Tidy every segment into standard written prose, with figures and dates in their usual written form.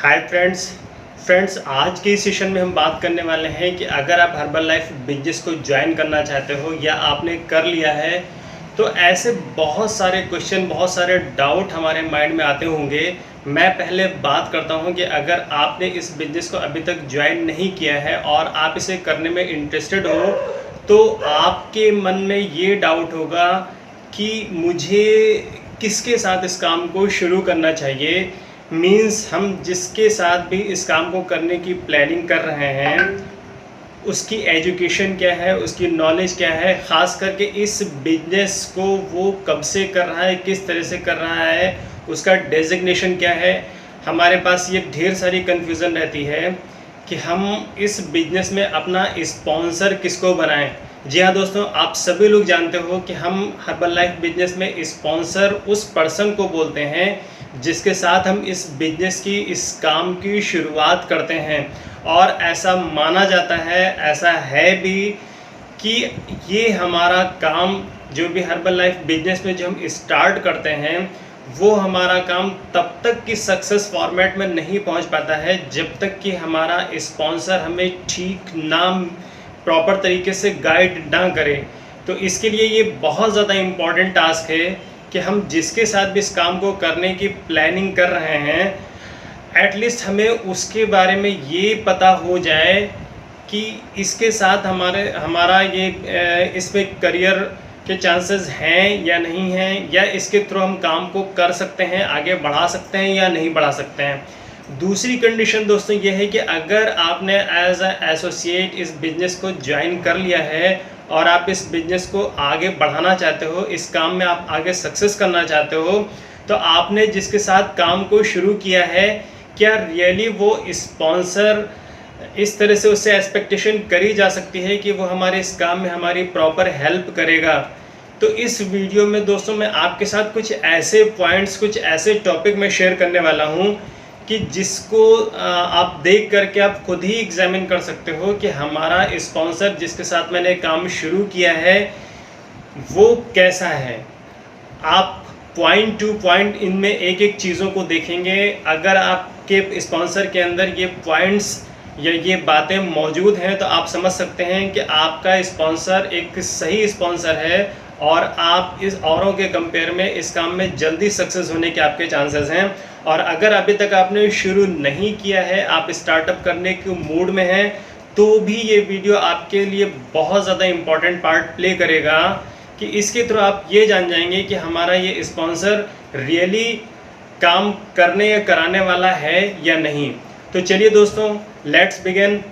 Hi friends आज के इस सेशन में हम बात करने वाले हैं कि अगर आप हर्बल लाइफ बिजनेस को ज्वाइन करना चाहते हो या आपने कर लिया है तो ऐसे बहुत सारे क्वेश्चन, बहुत सारे डाउट हमारे माइंड में आते होंगे। मैं पहले बात करता हूं कि अगर आपने इस बिजनेस को अभी तक ज्वाइन नहीं किया है और आप इसे करने में इंटरेस्टेड हो तो आपके मन में ये डाउट होगा कि मुझे किसके साथ इस काम को शुरू करना चाहिए। मीन्स हम जिसके साथ भी इस काम को करने की प्लानिंग कर रहे हैं उसकी एजुकेशन क्या है, उसकी नॉलेज क्या है, ख़ास करके इस बिजनेस को वो कब से कर रहा है, किस तरह से कर रहा है, उसका डेजिग्नेशन क्या है। हमारे पास ये ढेर सारी कन्फ्यूज़न रहती है कि हम इस बिजनेस में अपना स्पॉन्सर किसको बनाएं। जी हाँ दोस्तों, आप सभी लोग जानते हो कि हम हर्बल लाइफ बिजनेस में स्पॉन्सर उस पर्सन को बोलते हैं जिसके साथ हम इस बिजनेस की, इस काम की शुरुआत करते हैं। और ऐसा माना जाता है, ऐसा है भी कि ये हमारा काम जो भी हर्बल लाइफ बिजनेस में जो हम स्टार्ट करते हैं वो हमारा काम तब तक कि सक्सेस फॉर्मेट में नहीं पहुंच पाता है जब तक कि हमारा स्पॉन्सर हमें ठीक नाम प्रॉपर तरीके से गाइड ना करे। तो इसके लिए ये बहुत ज़्यादा इम्पॉर्टेंट टास्क है कि हम जिसके साथ भी इस काम को करने की प्लानिंग कर रहे हैं एटलीस्ट हमें उसके बारे में ये पता हो जाए कि इसके साथ हमारा ये इसमें करियर के चांसेस हैं या नहीं हैं, या इसके थ्रू हम काम को कर सकते हैं, आगे बढ़ा सकते हैं या नहीं बढ़ा सकते हैं। दूसरी कंडीशन दोस्तों ये है कि अगर आपने एज ए एसोसिएट इस बिज़नेस को ज्वाइन कर लिया है और आप इस बिज़नेस को आगे बढ़ाना चाहते हो, इस काम में आप आगे सक्सेस करना चाहते हो, तो आपने जिसके साथ काम को शुरू किया है क्या रियली वो स्पॉन्सर इस तरह से उससे एक्सपेक्टेशन करी जा सकती है कि वो हमारे इस काम में हमारी प्रॉपर हेल्प करेगा। तो इस वीडियो में दोस्तों मैं आपके साथ कुछ ऐसे पॉइंट्स, कुछ ऐसे टॉपिक में शेयर करने वाला हूँ कि जिसको आप देख करके आप खुद ही एग्जामिन कर सकते हो कि हमारा स्पॉन्सर जिसके साथ मैंने काम शुरू किया है वो कैसा है। आप पॉइंट टू पॉइंट इनमें एक एक चीज़ों को देखेंगे। अगर आपके स्पॉन्सर के अंदर ये पॉइंट्स या ये बातें मौजूद हैं तो आप समझ सकते हैं कि आपका स्पॉन्सर एक सही स्पॉन्सर है और आप इस औरों के कंपेयर में इस काम में जल्दी सक्सेस होने के आपके चांसेस हैं। और अगर अभी तक आपने शुरू नहीं किया है, आप स्टार्टअप करने के मूड में हैं, तो भी ये वीडियो आपके लिए बहुत ज़्यादा इम्पॉर्टेंट पार्ट प्ले करेगा कि इसके थ्रू आप ये जान जाएंगे कि हमारा ये स्पॉन्सर रियली काम करने या कराने वाला है या नहीं। तो चलिए दोस्तों, लेट्स बिगिन।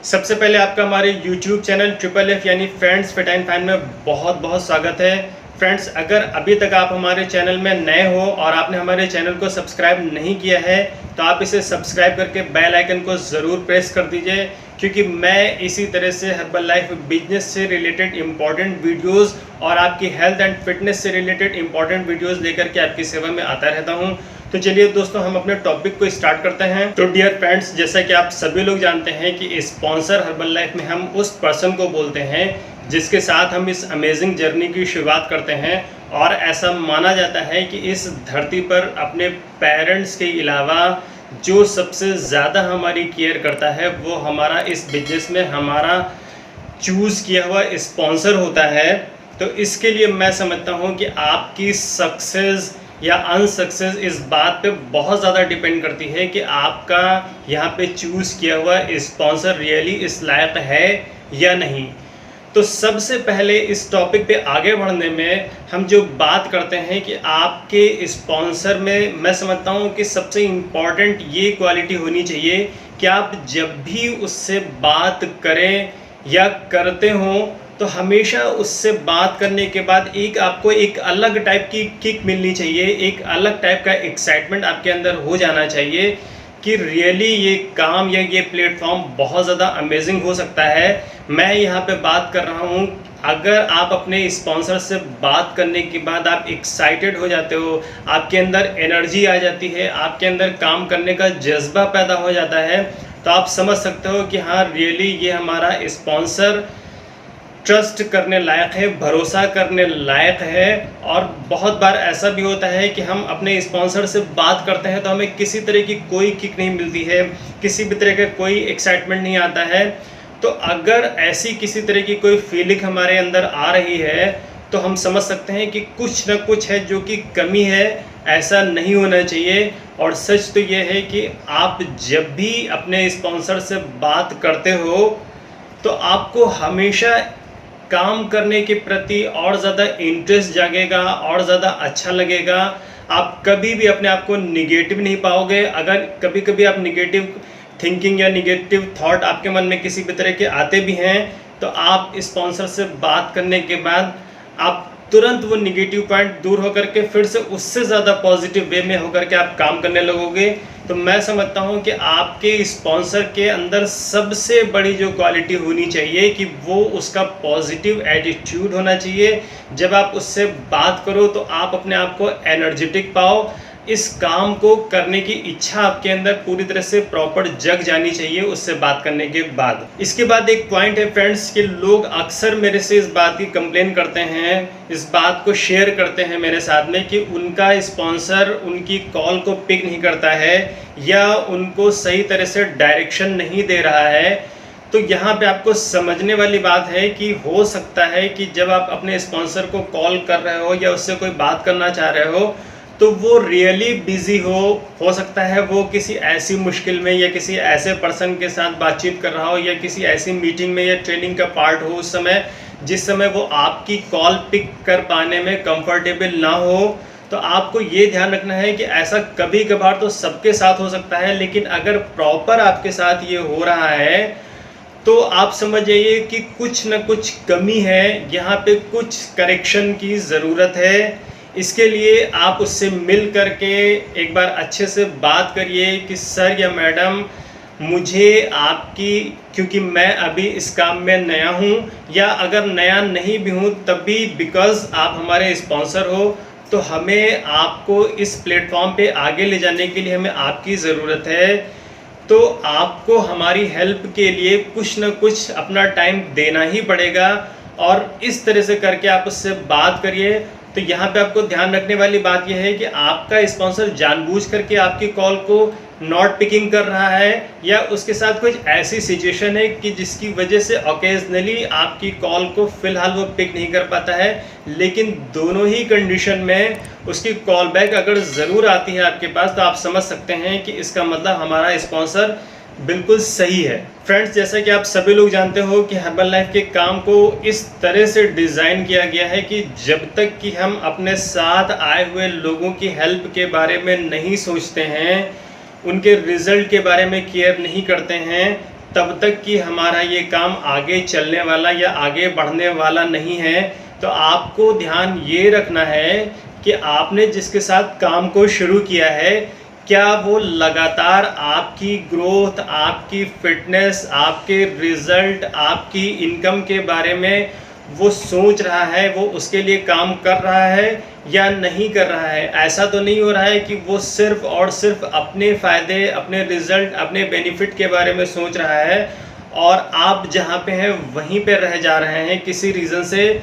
सबसे पहले आपका हमारे YouTube चैनल FFF यानी फ्रेंड्स फिट एंड फाइन में बहुत बहुत स्वागत है। फ्रेंड्स, अगर अभी तक आप हमारे चैनल में नए हो और आपने हमारे चैनल को सब्सक्राइब नहीं किया है तो आप इसे सब्सक्राइब करके बेल आइकन को ज़रूर प्रेस कर दीजिए, क्योंकि मैं इसी तरह से हर्बल लाइफ बिजनेस से रिलेटेड इंपॉर्टेंट वीडियोस और आपकी हेल्थ एंड फिटनेस से रिलेटेड इंपॉर्टेंट वीडियोस लेकर के आपकी सेवा में आता रहता हूं। तो चलिए दोस्तों, हम अपने टॉपिक को स्टार्ट करते हैं। तो डियर फ्रेंड्स, जैसा कि आप सभी लोग जानते हैं कि स्पॉन्सर हर्बल लाइफ में हम उस पर्सन को बोलते हैं जिसके साथ हम इस अमेजिंग जर्नी की शुरुआत करते हैं। और ऐसा माना जाता है कि इस धरती पर अपने पेरेंट्स के अलावा जो सबसे ज़्यादा हमारी केयर करता है वो हमारा इस बिजनेस में हमारा चूज़ किया हुआ स्पॉन्सर होता है। तो इसके लिए मैं समझता हूँ कि आपकी सक्सेस या अनसक्सेस इस बात पे बहुत ज़्यादा डिपेंड करती है कि आपका यहाँ पे चूज़ किया हुआ स्पॉन्सर रियली इस लायक है या नहीं। तो सबसे पहले इस टॉपिक पे आगे बढ़ने में हम जो बात करते हैं कि आपके स्पॉन्सर में मैं समझता हूँ कि सबसे इम्पॉर्टेंट ये क्वालिटी होनी चाहिए कि आप जब भी उससे बात करें या करते हों तो हमेशा उससे बात करने के बाद आपको एक अलग टाइप की किक मिलनी चाहिए, एक अलग टाइप का एक्साइटमेंट आपके अंदर हो जाना चाहिए कि रियली ये काम या ये प्लेटफॉर्म बहुत ज़्यादा अमेजिंग हो सकता है। मैं यहाँ पे बात कर रहा हूँ, अगर आप अपने स्पॉन्सर से बात करने के बाद आप एक्साइटेड हो जाते हो, आपके अंदर एनर्जी आ जाती है, आपके अंदर काम करने का जज्बा पैदा हो जाता है, तो आप समझ सकते हो कि हाँ रियली ये हमारा स्पॉन्सर ट्रस्ट करने लायक है, भरोसा करने लायक है। और बहुत बार ऐसा भी होता है कि हम अपने स्पॉन्सर से बात करते हैं तो हमें किसी तरह की कोई किक नहीं मिलती है, किसी भी तरह का कोई एक्साइटमेंट नहीं आता है। तो अगर ऐसी किसी तरह की कोई फीलिंग हमारे अंदर आ रही है तो हम समझ सकते हैं कि कुछ ना कुछ है जो कि कमी है, ऐसा नहीं होना चाहिए। और सच तो ये है कि आप जब भी अपने स्पॉन्सर से बात करते हो तो आपको हमेशा काम करने के प्रति और ज़्यादा इंटरेस्ट जागेगा और ज़्यादा अच्छा लगेगा। आप कभी भी अपने आप को निगेटिव नहीं पाओगे। अगर कभी कभी आप निगेटिव थिंकिंग या निगेटिव थॉट आपके मन में किसी भी तरह के आते भी हैं तो आप स्पॉन्सर से बात करने के बाद आप तुरंत वो निगेटिव पॉइंट दूर होकर के फिर से उससे ज़्यादा पॉजिटिव वे में होकर के आप काम करने लगोगे। तो मैं समझता हूँ कि आपके स्पॉन्सर के अंदर सबसे बड़ी जो क्वालिटी होनी चाहिए कि वो उसका पॉजिटिव एटीट्यूड होना चाहिए। जब आप उससे बात करो तो आप अपने आप को एनर्जेटिक पाओ, इस काम को करने की इच्छा आपके अंदर पूरी तरह से प्रॉपर जग जानी चाहिए उससे बात करने के बाद। इसके बाद एक पॉइंट है फ्रेंड्स कि लोग अक्सर मेरे से इस बात की कंप्लेन करते हैं, इस बात को शेयर करते हैं मेरे साथ में कि उनका स्पॉन्सर उनकी कॉल को पिक नहीं करता है या उनको सही तरह से डायरेक्शन नहीं दे रहा है। तो यहाँ पे आपको समझने वाली बात है कि हो सकता है कि जब आप अपने स्पॉन्सर को कॉल कर रहे हो या उससे कोई बात करना चाह रहे हो तो वो रियली बिजी हो सकता है वो किसी ऐसी मुश्किल में या किसी ऐसे पर्सन के साथ बातचीत कर रहा हो या किसी ऐसी मीटिंग में या ट्रेनिंग का पार्ट हो उस समय, जिस समय वो आपकी कॉल पिक कर पाने में कंफर्टेबल ना हो। तो आपको ये ध्यान रखना है कि ऐसा कभी कभार तो सबके साथ हो सकता है, लेकिन अगर प्रॉपर आपके साथ ये हो रहा है तो आप समझ जाइए कि कुछ न कुछ कमी है, यहाँ पे कुछ करेक्शन की ज़रूरत है। इसके लिए आप उससे मिल करके एक बार अच्छे से बात करिए कि सर या मैडम मुझे आपकी, क्योंकि मैं अभी इस काम में नया हूँ या अगर नया नहीं भी हूँ तब भी बिकॉज़ आप हमारे स्पॉन्सर हो तो हमें आपको इस प्लेटफॉर्म पे आगे ले जाने के लिए हमें आपकी ज़रूरत है। तो आपको हमारी हेल्प के लिए कुछ न कुछ अपना टाइम देना ही पड़ेगा और इस तरह से करके आप उससे बात करिए। तो यहाँ पे आपको ध्यान रखने वाली बात यह है कि आपका स्पॉन्सर जानबूझ करके आपकी कॉल को नॉट पिकिंग कर रहा है या उसके साथ कुछ ऐसी सिचुएशन है कि जिसकी वजह से ओकेजनली आपकी कॉल को फ़िलहाल वो पिक नहीं कर पाता है, लेकिन दोनों ही कंडीशन में उसकी कॉल बैक अगर ज़रूर आती है आपके पास तो आप समझ सकते हैं कि इसका मतलब हमारा स्पॉन्सर बिल्कुल सही है। फ्रेंड्स, जैसा कि आप सभी लोग जानते हो कि हर्बल लाइफ के काम को इस तरह से डिज़ाइन किया गया है कि जब तक कि हम अपने साथ आए हुए लोगों की हेल्प के बारे में नहीं सोचते हैं, उनके रिज़ल्ट के बारे में केयर नहीं करते हैं, तब तक कि हमारा ये काम आगे चलने वाला या आगे बढ़ने वाला नहीं है। तो आपको ध्यान ये रखना है कि आपने जिसके साथ काम को शुरू किया है क्या वो लगातार आपकी ग्रोथ, आपकी फिटनेस, आपके रिज़ल्ट, आपकी इनकम के बारे में वो सोच रहा है, वो उसके लिए काम कर रहा है या नहीं कर रहा है। ऐसा तो नहीं हो रहा है कि वो सिर्फ़ और सिर्फ अपने फ़ायदे, अपने रिज़ल्ट, अपने बेनिफिट के बारे में सोच रहा है और आप जहाँ पे हैं वहीं पे रह जा रहे हैं किसी रीज़न से।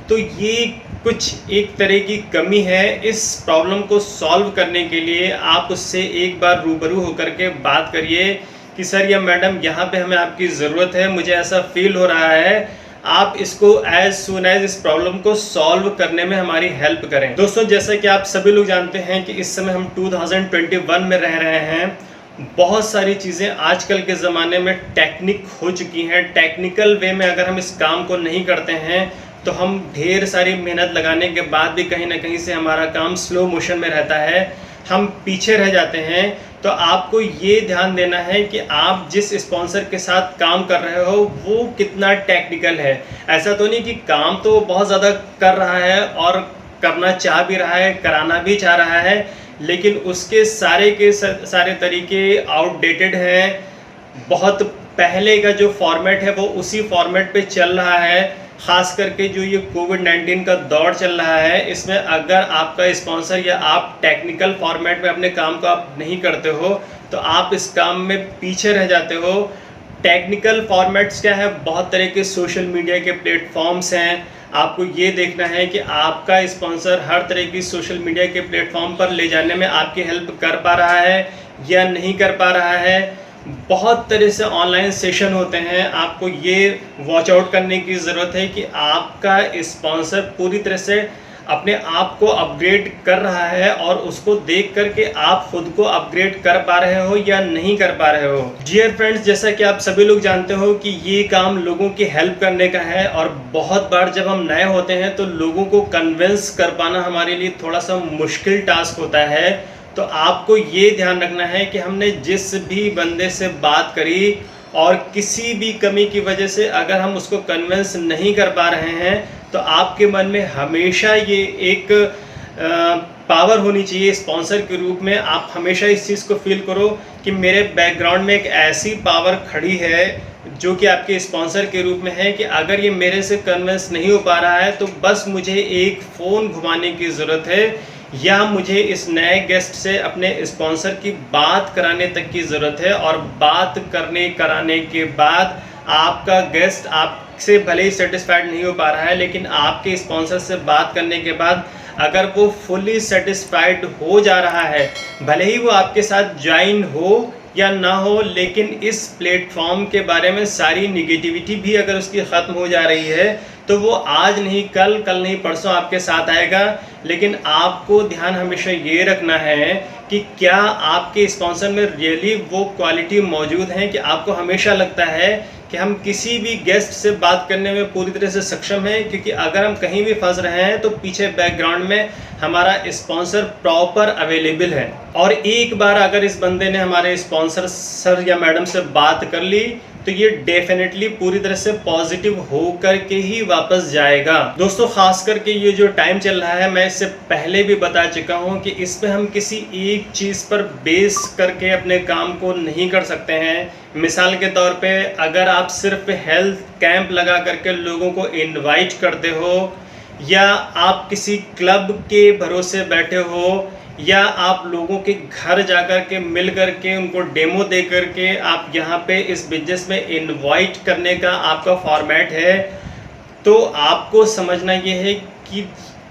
तो ये कुछ एक तरह की कमी है। इस प्रॉब्लम को सॉल्व करने के लिए आप उससे एक बार रूबरू होकर के बात करिए कि सर या मैडम यहाँ पे हमें आपकी ज़रूरत है, मुझे ऐसा फील हो रहा है, आप इसको एज सून एज इस प्रॉब्लम को सॉल्व करने में हमारी हेल्प करें। दोस्तों, जैसा कि आप सभी लोग जानते हैं कि इस समय हम 2021 में रह रहे हैं। बहुत सारी चीज़ें आजकल के ज़माने में टेक्निक हो चुकी हैं। टेक्निकल वे में अगर हम इस काम को नहीं करते हैं तो हम ढेर सारी मेहनत लगाने के बाद भी कहीं ना कहीं से हमारा काम स्लो मोशन में रहता है, हम पीछे रह जाते हैं। तो आपको ये ध्यान देना है कि आप जिस स्पॉन्सर के साथ काम कर रहे हो वो कितना टेक्निकल है। ऐसा तो नहीं कि काम तो बहुत ज़्यादा कर रहा है और करना चाह भी रहा है, कराना भी चाह रहा है, लेकिन उसके सारे के सारे तरीके आउटडेटेड हैं। बहुत पहले का जो फॉर्मेट है वो उसी फॉर्मेट पे चल रहा है। ख़ास करके जो ये कोविड-19 का दौर चल रहा है, इसमें अगर आपका स्पॉन्सर या आप टेक्निकल फॉर्मेट में अपने काम को आप नहीं करते हो तो आप इस काम में पीछे रह जाते हो। टेक्निकल फॉर्मेट्स क्या है, बहुत तरह के सोशल मीडिया के प्लेटफॉर्म्स हैं। आपको ये देखना है कि आपका स्पॉन्सर हर तरह की सोशल मीडिया के प्लेटफॉर्म पर ले जाने में आपकी हेल्प कर पा रहा है या नहीं कर पा रहा है। बहुत तरह से ऑनलाइन सेशन होते हैं, आपको ये वॉच आउट करने की ज़रूरत है कि आपका स्पॉन्सर पूरी तरह से अपने आप को अपग्रेड कर रहा है और उसको देख करके आप खुद को अपग्रेड कर पा रहे हो या नहीं कर पा रहे हो। डियर फ्रेंड्स, जैसा कि आप सभी लोग जानते हो कि ये काम लोगों की हेल्प करने का है और बहुत बार जब हम नए होते हैं तो लोगों को कन्विंस कर पाना हमारे लिए थोड़ा सा मुश्किल टास्क होता है। तो आपको ये ध्यान रखना है कि हमने जिस भी बंदे से बात करी और किसी भी कमी की वजह से अगर हम उसको कन्विंस नहीं कर पा रहे हैं तो आपके मन में हमेशा ये एक पावर होनी चाहिए स्पॉन्सर के रूप में। आप हमेशा इस चीज़ को फील करो कि मेरे बैकग्राउंड में एक ऐसी पावर खड़ी है जो कि आपके स्पॉन्सर के रूप में है कि अगर ये मेरे से कन्विंस नहीं हो पा रहा है तो बस मुझे एक फ़ोन घुमाने की ज़रूरत है या मुझे इस नए गेस्ट से अपने स्पॉन्सर की बात कराने तक की ज़रूरत है। और बात कराने के बाद आपका गेस्ट आपसे भले ही सेटिस्फाइड नहीं हो पा रहा है, लेकिन आपके स्पॉन्सर से बात करने के बाद अगर वो फुली सेटिस्फाइड हो जा रहा है, भले ही वो आपके साथ ज्वाइन हो या ना हो, लेकिन इस प्लेटफॉर्म के बारे में सारी निगेटिविटी भी अगर उसकी ख़त्म हो जा रही है तो वो आज नहीं कल नहीं परसों आपके साथ आएगा। लेकिन आपको ध्यान हमेशा ये रखना है कि क्या आपके स्पॉन्सर में रियली वो क्वालिटी मौजूद है कि आपको हमेशा लगता है कि हम किसी भी गेस्ट से बात करने में पूरी तरह से सक्षम हैं। क्योंकि अगर हम कहीं भी फंस रहे हैं तो पीछे बैकग्राउंड में हमारा स्पॉन्सर प्रॉपर अवेलेबल है। और एक बार अगर इस बंदे ने हमारे स्पॉन्सर सर या मैडम से बात कर ली तो ये डेफिनेटली पूरी तरह से पॉजिटिव होकर के ही वापस जाएगा। दोस्तों, खास करके ये जो टाइम चल रहा है, मैं इससे पहले भी बता चुका हूँ कि इस पे हम किसी एक चीज़ पर बेस करके अपने काम को नहीं कर सकते हैं। मिसाल के तौर पे अगर आप सिर्फ हेल्थ कैंप लगा करके लोगों को इनवाइट करते हो या आप किसी क्लब के भरोसे बैठे हो या आप लोगों के घर जाकर के मिल कर के उनको डेमो दे करके आप यहाँ पे इस बिजनेस में इनवाइट करने का आपका फॉर्मेट है, तो आपको समझना ये है कि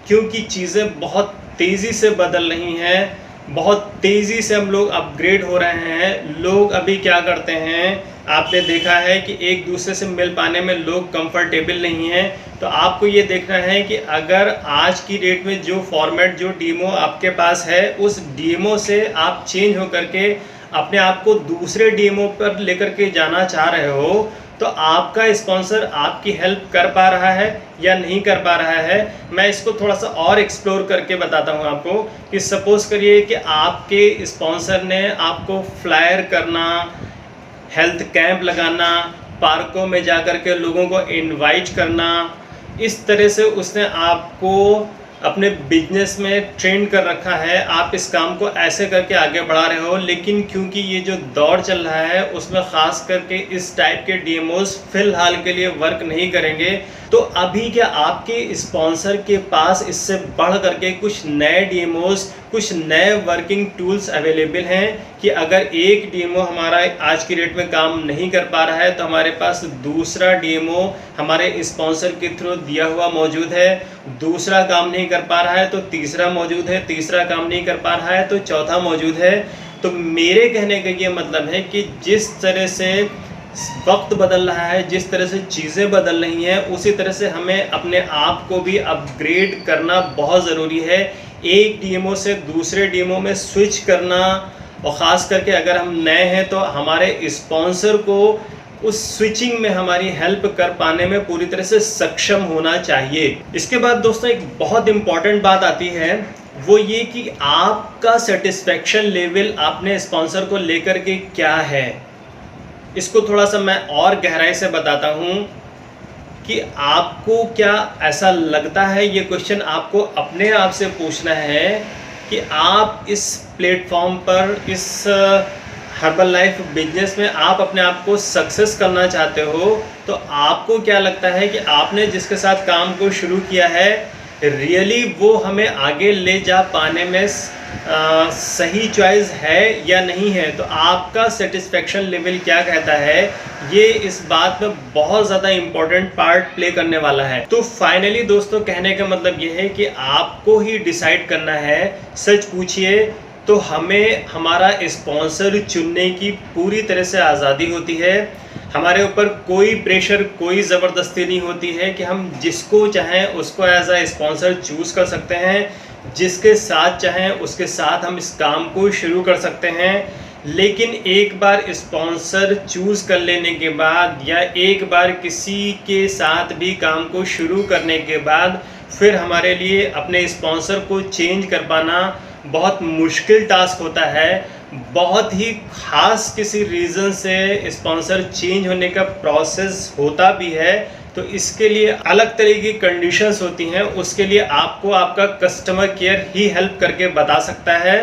क्योंकि चीज़ें बहुत तेज़ी से बदल रही हैं, बहुत तेज़ी से हम लोग अपग्रेड हो रहे हैं। लोग अभी क्या करते हैं, आपने देखा है कि एक दूसरे से मिल पाने में लोग कंफर्टेबल नहीं हैं। तो आपको ये देखना है कि अगर आज की डेट में जो फॉर्मेट जो डीमो आपके पास है उस डीमो से आप चेंज हो करके अपने आप को दूसरे डीमो पर लेकर के जाना चाह रहे हो तो आपका स्पॉन्सर आपकी हेल्प कर पा रहा है या नहीं कर पा रहा है। मैं इसको थोड़ा सा और एक्सप्लोर करके बताता हूँ आपको कि सपोज़ करिए कि आपके स्पॉन्सर ने आपको फ्लायर करना, हेल्थ कैंप लगाना, पार्कों में जाकर के लोगों को इनवाइट करना, इस तरह से उसने आपको अपने बिजनेस में ट्रेन कर रखा है। आप इस काम को ऐसे करके आगे बढ़ा रहे हो, लेकिन क्योंकि ये जो दौर चल रहा है उसमें ख़ास करके इस टाइप के डीएमओस फ़िलहाल के लिए वर्क नहीं करेंगे। तो अभी क्या आपके स्पॉन्सर के पास इससे बढ़ करके कुछ नए डीएमओस, कुछ नए वर्किंग टूल्स अवेलेबल हैं कि अगर एक डीएमओ हमारा आज की डेट में काम नहीं कर पा रहा है तो हमारे पास दूसरा डीएमओ हमारे स्पॉन्सर के थ्रू दिया हुआ मौजूद है। दूसरा काम नहीं कर पा रहा है तो तीसरा मौजूद है, तीसरा काम नहीं कर पा रहा है तो चौथा मौजूद है। तो मेरे कहने का ये मतलब है कि जिस तरह से वक्त बदल रहा है, जिस तरह से चीज़ें बदल रही हैं, उसी तरह से हमें अपने आप को भी अपग्रेड करना बहुत ज़रूरी है। एक डीएमओ से दूसरे डीएमओ में स्विच करना, और ख़ास करके अगर हम नए हैं तो हमारे स्पॉन्सर को उस स्विचिंग में हमारी हेल्प कर पाने में पूरी तरह से सक्षम होना चाहिए। इसके बाद दोस्तों एक बहुत इम्पॉर्टेंट बात आती है, वो ये कि आपका सेटिस्फेक्शन लेवल अपने स्पॉन्सर को लेकर के क्या है। इसको थोड़ा सा मैं और गहराई से बताता हूँ कि आपको क्या ऐसा लगता है, ये क्वेश्चन आपको अपने आप से पूछना है कि आप इस प्लेटफॉर्म पर, इस हर्बल लाइफ बिजनेस में आप अपने आप को सक्सेस करना चाहते हो, तो आपको क्या लगता है कि आपने जिसके साथ काम को शुरू किया है रियली वो हमें आगे ले जा पाने में सही चॉइस है या नहीं है, तो आपका सेटिस्फेक्शन लेवल क्या कहता है, ये इस बात में बहुत ज़्यादा इम्पोर्टेंट पार्ट प्ले करने वाला है। तो फाइनली दोस्तों कहने का मतलब ये है कि आपको ही डिसाइड करना है। सच पूछिए तो हमें हमारा स्पॉन्सर चुनने की पूरी तरह से आज़ादी होती है। हमारे ऊपर कोई प्रेशर, कोई ज़बरदस्ती नहीं होती है कि हम जिसको चाहें उसको एज अ स्पॉन्सर चूज़ कर सकते हैं, जिसके साथ चाहें उसके साथ हम इस काम को शुरू कर सकते हैं। लेकिन एक बार स्पॉन्सर चूज़ कर लेने के बाद या एक बार किसी के साथ भी काम को शुरू करने के बाद फिर हमारे लिए अपने स्पॉन्सर को चेंज कर पाना बहुत मुश्किल टास्क होता है। बहुत ही ख़ास किसी रीज़न से स्पॉन्सर चेंज होने का प्रोसेस होता भी है, तो इसके लिए अलग तरह की कंडीशंस होती हैं। उसके लिए आपको आपका कस्टमर केयर ही हेल्प करके बता सकता है।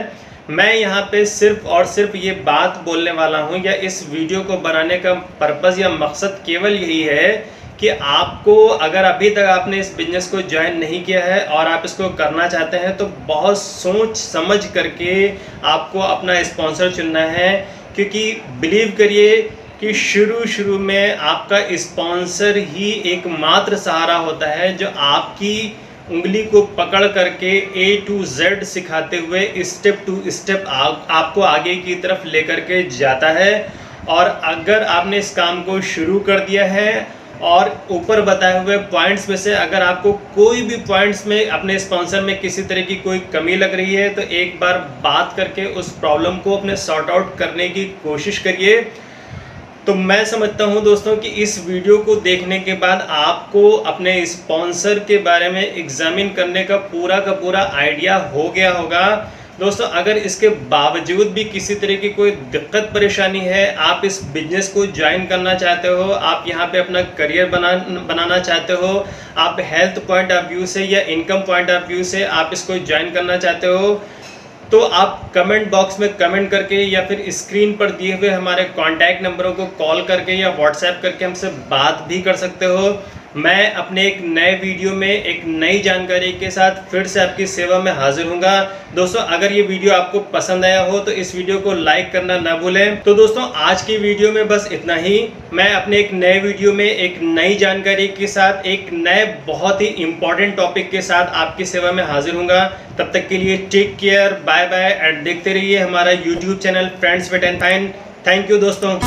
मैं यहाँ पे सिर्फ और सिर्फ ये बात बोलने वाला हूँ, या इस वीडियो को बनाने का पर्पज़ या मकसद केवल यही है कि आपको, अगर अभी तक आपने इस बिज़नेस को ज्वाइन नहीं किया है और आप इसको करना चाहते हैं, तो बहुत सोच समझ करके आपको अपना स्पॉन्सर चुनना है। क्योंकि बिलीव करिए कि शुरू में आपका स्पॉन्सर ही एकमात्र सहारा होता है जो आपकी उंगली को पकड़ करके A to Z सिखाते हुए स्टेप टू स्टेप आपको आगे की तरफ लेकर के जाता है। और अगर आपने इस काम को शुरू कर दिया है और ऊपर बताए हुए पॉइंट्स में से अगर आपको कोई भी पॉइंट्स में अपने स्पॉन्सर में किसी तरह की कोई कमी लग रही है, तो एक बार बात करके उस प्रॉब्लम को अपने सॉर्ट आउट करने की कोशिश करिए। तो मैं समझता हूं दोस्तों कि इस वीडियो को देखने के बाद आपको अपने स्पॉन्सर के बारे में एग्जामिन करने का पूरा आइडिया हो गया होगा। दोस्तों अगर इसके बावजूद भी किसी तरह की कोई दिक्कत परेशानी है, आप इस बिजनेस को ज्वाइन करना चाहते हो, आप यहाँ पे अपना करियर बनाना चाहते हो, आप हेल्थ पॉइंट ऑफ व्यू से या इनकम पॉइंट ऑफ व्यू से आप इसको ज्वाइन करना चाहते हो, तो आप कमेंट बॉक्स में कमेंट करके या फिर स्क्रीन पर दिए हुए हमारे कॉन्टैक्ट नंबरों को कॉल करके या व्हाट्सएप करके हमसे बात भी कर सकते हो। मैं अपने एक नए वीडियो में एक नई जानकारी के साथ फिर से आपकी सेवा में हाजिर हूँगा। दोस्तों अगर ये वीडियो आपको पसंद आया हो तो इस वीडियो को लाइक करना ना भूलें। तो दोस्तों आज की वीडियो में बस इतना ही। मैं अपने एक नए वीडियो में एक नई जानकारी के साथ एक नए बहुत ही इंपॉर्टेंट टॉपिक के साथ आपकी सेवा में हाजिर हूँगा। तब तक के लिए take care, bye bye and देखते रहिए हमारा YouTube channel friends fit and fine. Thank you दोस्तों।